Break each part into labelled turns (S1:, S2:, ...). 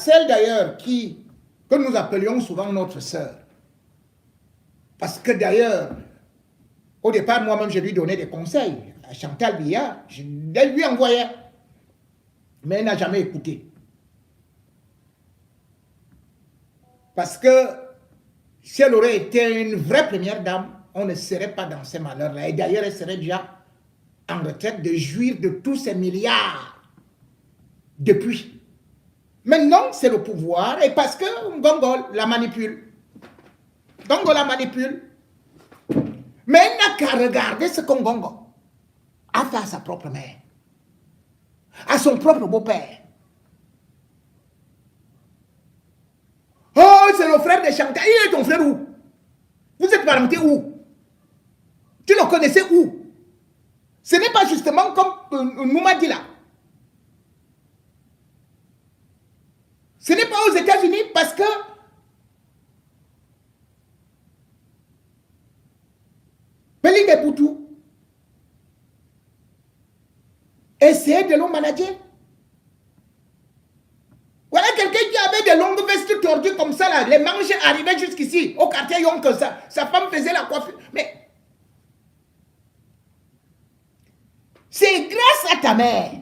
S1: celle d'ailleurs que nous appelions souvent notre sœur. Parce que d'ailleurs, au départ, moi-même, je lui donnais des conseils à Chantal Biya. Je lui envoyais. Mais elle n'a jamais écouté. Parce que si elle aurait été une vraie première dame, on ne serait pas dans ces malheurs-là. Et d'ailleurs, elle serait déjà en retraite de jouir de tous ces milliards depuis. Maintenant, c'est le pouvoir et parce que Ngongol la manipule. Ngongo la manipule. Mais elle n'a qu'à regarder ce que Ngongo a fait à sa propre mère, à son propre beau-père. Oh, c'est le frère de Chantal. Il est ton frère où? Vous êtes parenté où? Tu le connaissais où? Ce n'est pas justement comme nous m'a dit là. Ce n'est pas aux États-Unis parce que Belingue Boutou essayait de le manager. Voilà quelqu'un qui avait des longues vestes tordues comme ça, là. Les manches arrivaient jusqu'ici, au quartier Yon que ça. Sa femme faisait la coiffure. Mais c'est grâce à ta mère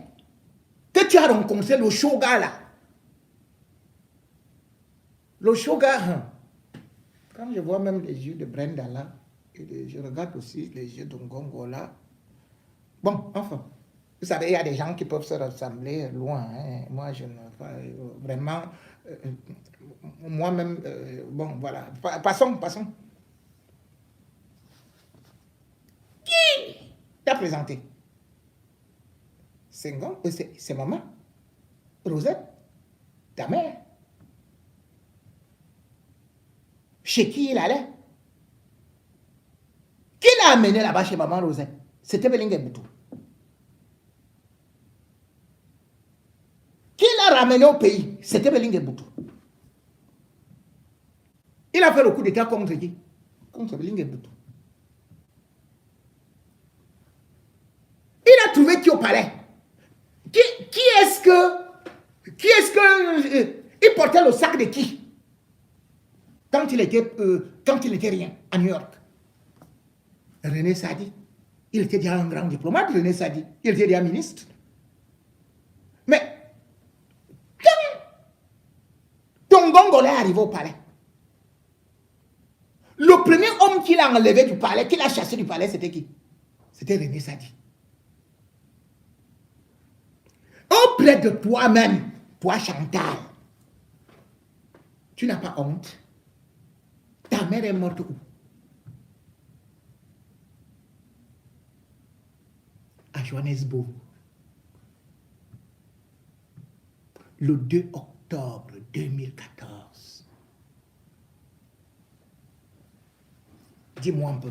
S1: que tu as rencontré le shoga là. Le shoga, quand je vois même les yeux de Brenda là, et je regarde aussi les yeux de Ngongo là. Bon, enfin. Vous savez, il y a des gens qui peuvent se ressembler loin. Hein. Moi, je ne... Vraiment... Moi-même... bon, voilà. Passons. Qui t'a présenté? C'est maman. Rosette. Ta mère. Chez qui il allait? Qui l'a amené là-bas chez maman Rosette? C'était Belingue Boutou. Qui l'a ramené au pays? C'était Belingue Boutou. Il a fait le coup d'état contre qui? Contre Belingue Boutou. Il a trouvé qui au palais? Qui est-ce que il portait le sac de qui? Quand il était rien, à New York. René Sadi. Il était déjà un grand diplomate, René Sadi. Il était déjà ministre. Mais ton Ngongolais est arrivé au palais. Le premier homme qu'il a enlevé du palais, qu'il a chassé du palais, c'était qui? C'était René Sadi. Auprès de toi-même, toi Chantal, tu n'as pas honte? Ta mère est morte où? À Johannesburg. Le 2 octobre 2014. Dis-moi un peu.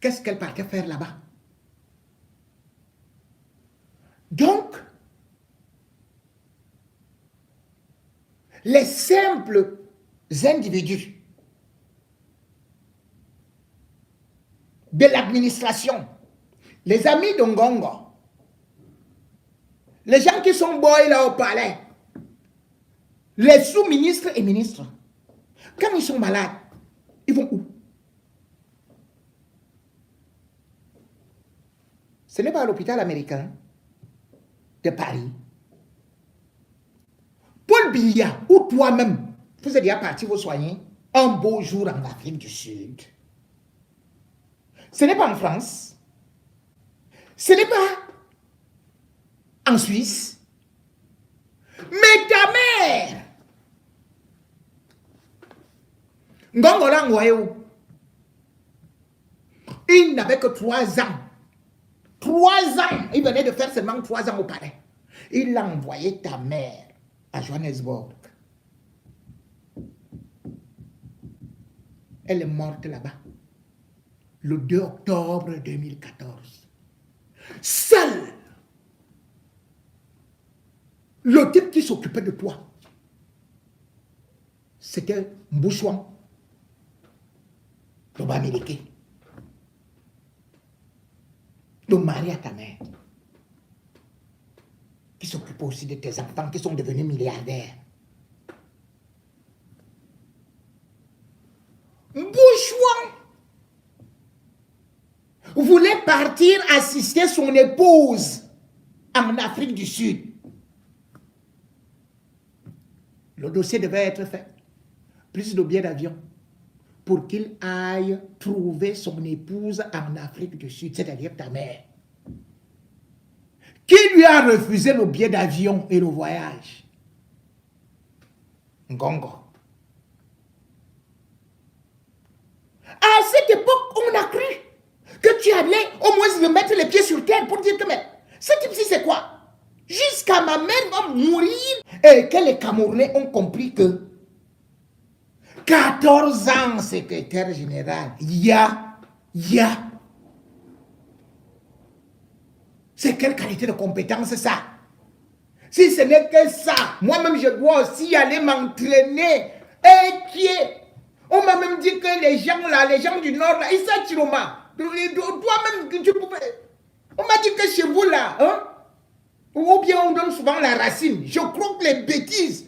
S1: Qu'est-ce qu'elle partait faire là-bas? Donc, les simples individus de l'administration, les amis de Ngongo, les gens qui sont boys là au palais, les sous-ministres et ministres, quand ils sont malades, ils vont où? Ce n'est pas à l'hôpital américain de Paris. Paul Biya, ou toi-même, vous êtes déjà parti vous soigner un beau jour en Afrique du Sud. Ce n'est pas en France. Ce n'est pas en Suisse. Mais ta mère, Ngongola envoyé où? Il n'avait que 3 ans. 3 ans. Il venait de faire seulement 3 ans au palais. Il a envoyé ta mère à Johannesburg. Elle est morte là-bas. Le 2 octobre 2014. Seul. Le type qui s'occupait de toi, c'était Mbouchouan, le bas américain, le mari à ta mère. qui s'occupent aussi de tes enfants qui sont devenus milliardaires. Bourgeois voulait partir assister son épouse en Afrique du Sud. Le dossier devait être fait. Plus de billets d'avion pour qu'il aille trouver son épouse en Afrique du Sud, c'est-à-dire ta mère. Qui lui a refusé le billet d'avion et le voyage? Ngongo. À cette époque, on a cru que tu allais au moins me mettre les pieds sur terre pour dire que mais, ce type-ci c'est quoi? Jusqu'à ma mère va mourir et que les Camerounais ont compris que 14 ans secrétaire général, c'est quelle qualité de compétence ça? Si ce n'est que ça, moi-même je dois aussi aller m'entraîner. Et qui est? On m'a même dit que les gens là, les gens du Nord là, Issa Chiroma, toi-même que tu pouvais. On m'a dit que chez vous là, hein? Ou bien on donne souvent la racine. Je crois que les bêtises.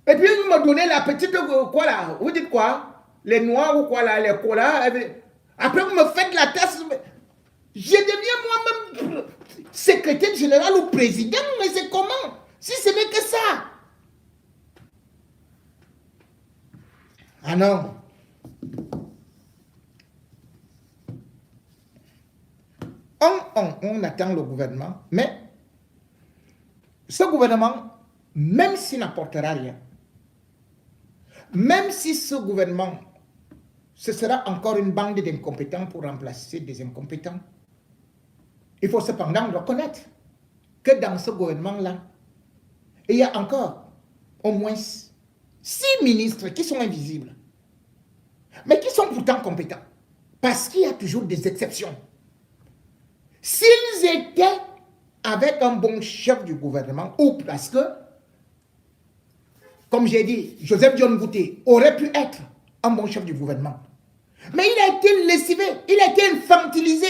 S1: Et puis vous me donnez la petite quoi là? Vous dites quoi? Les noix ou quoi là? Les colas. Après vous me faites la tasse. Je deviens moi-même secrétaire général ou président, mais c'est comment? Si ce n'est que ça. Ah non. On attend le gouvernement, mais ce gouvernement, même s'il n'apportera rien, même si ce gouvernement, ce sera encore une bande d'incompétents pour remplacer des incompétents, il faut cependant reconnaître que dans ce gouvernement-là, il y a encore au moins 6 ministres qui sont invisibles, mais qui sont pourtant compétents, parce qu'il y a toujours des exceptions. S'ils étaient avec un bon chef du gouvernement, ou parce que, comme j'ai dit, Joseph John Gouté aurait pu être un bon chef du gouvernement. Mais il a été lessivé, il a été infantilisé.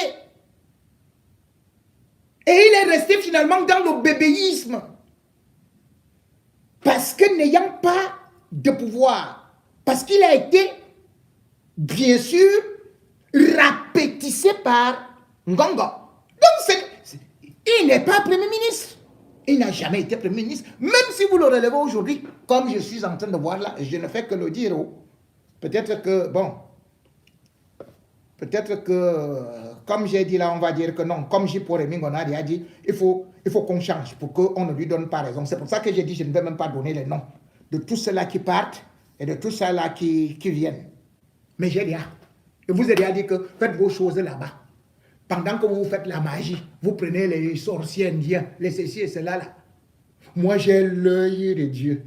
S1: Et il est resté finalement dans le bébéisme. Parce que n'ayant pas de pouvoir, parce qu'il a été, bien sûr, rapétissé par Ngongo. Donc, il n'est pas Premier ministre. Il n'a jamais été Premier ministre. Même si vous le relevez aujourd'hui, comme je suis en train de voir là, je ne fais que le dire. Peut-être que, bon, peut-être que, comme j'ai dit là, on va dire que non. Comme J.Paul Rémy Ngonari a dit, il faut qu'on change pour qu'on ne lui donne pas raison. C'est pour ça que j'ai dit, je ne vais même pas donner les noms de tous ceux-là qui partent et de tous ceux-là qui viennent. Mais j'ai dit, et vous avez dit que faites vos choses là-bas. Pendant que vous faites la magie, vous prenez les sorciers indiens, les ceci et cela là. Moi, j'ai l'œil de Dieu.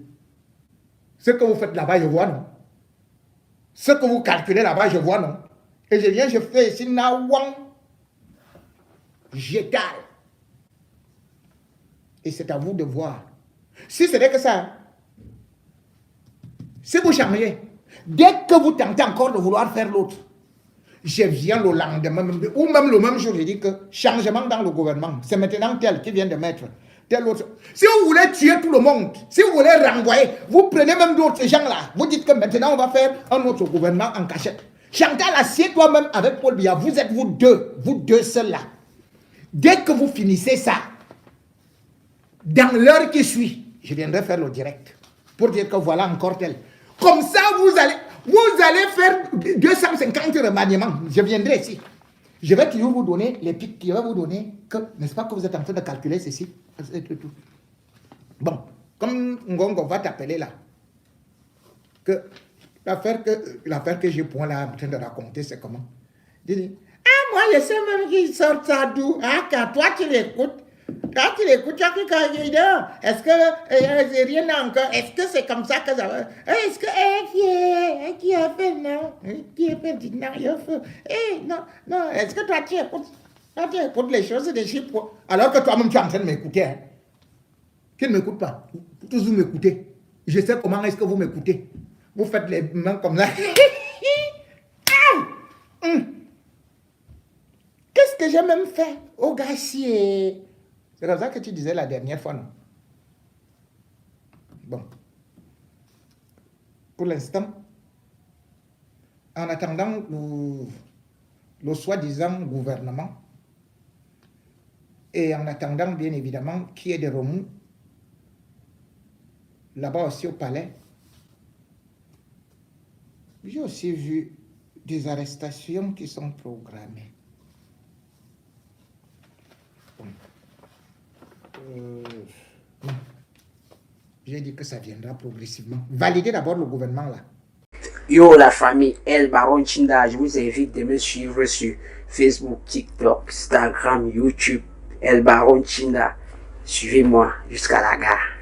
S1: Ce que vous faites là-bas, je vois, non? Ce que vous calculez là-bas, je vois, non? Et je viens, je fais ici, Nawang, j'étale. Et c'est à vous de voir. Si ce n'est que ça, si vous changez, dès que vous tentez encore de vouloir faire l'autre, je viens le lendemain, ou même le même jour, je dis que changement dans le gouvernement, c'est maintenant tel qui vient de mettre tel autre. Si vous voulez tuer tout le monde, si vous voulez renvoyer, vous prenez même d'autres gens là, vous dites que maintenant on va faire un autre gouvernement en cachette. Chantal, assieds-toi même avec Paul Biya, vous êtes vous deux seuls là. Dès que vous finissez ça, dans l'heure qui suit, je viendrai faire le direct pour dire que voilà encore tel. Comme ça, vous allez faire 250 remaniements. Je viendrai ici. Je vais toujours vous donner les pics qui vont vous donner que, n'est-ce pas que vous êtes en train de calculer ceci? Bon, comme Ngongo va t'appeler là, que l'affaire que j'ai pour là en train de raconter, c'est comment? Il dit, ah, moi, je sais même qu'il sort ça d'où? Ah, quand toi, tu l'écoutes. Quand tu l'écoutes, tu as dit, est-ce que rien encore? Est-ce que c'est comme ça que ça va? Est-ce que, qui a fait, non? Qui a fait, non, il a fait. Non, est-ce que toi, tu écoutes les choses de chez toi? Alors que toi-même, tu es en train de m'écouter. Hein? Qui ne m'écoute pas? Vous toujours m'écoutez. Je sais comment est-ce que vous m'écoutez. Vous faites les mains comme ça. Qu'est-ce que j'ai même fait au gars-ci? C'est comme ça que tu disais la dernière fois, non? Bon. Pour l'instant, en attendant le soi-disant gouvernement, et en attendant, bien évidemment, qu'il y ait des remous, là-bas aussi au palais, j'ai aussi vu des arrestations qui sont programmées. J'ai dit que ça viendra progressivement. Validez d'abord le gouvernement là.
S2: Yo la famille El Baron Chinda, je vous invite de me suivre sur Facebook, TikTok, Instagram, YouTube, El Baron Chinda. Suivez-moi jusqu'à la gare.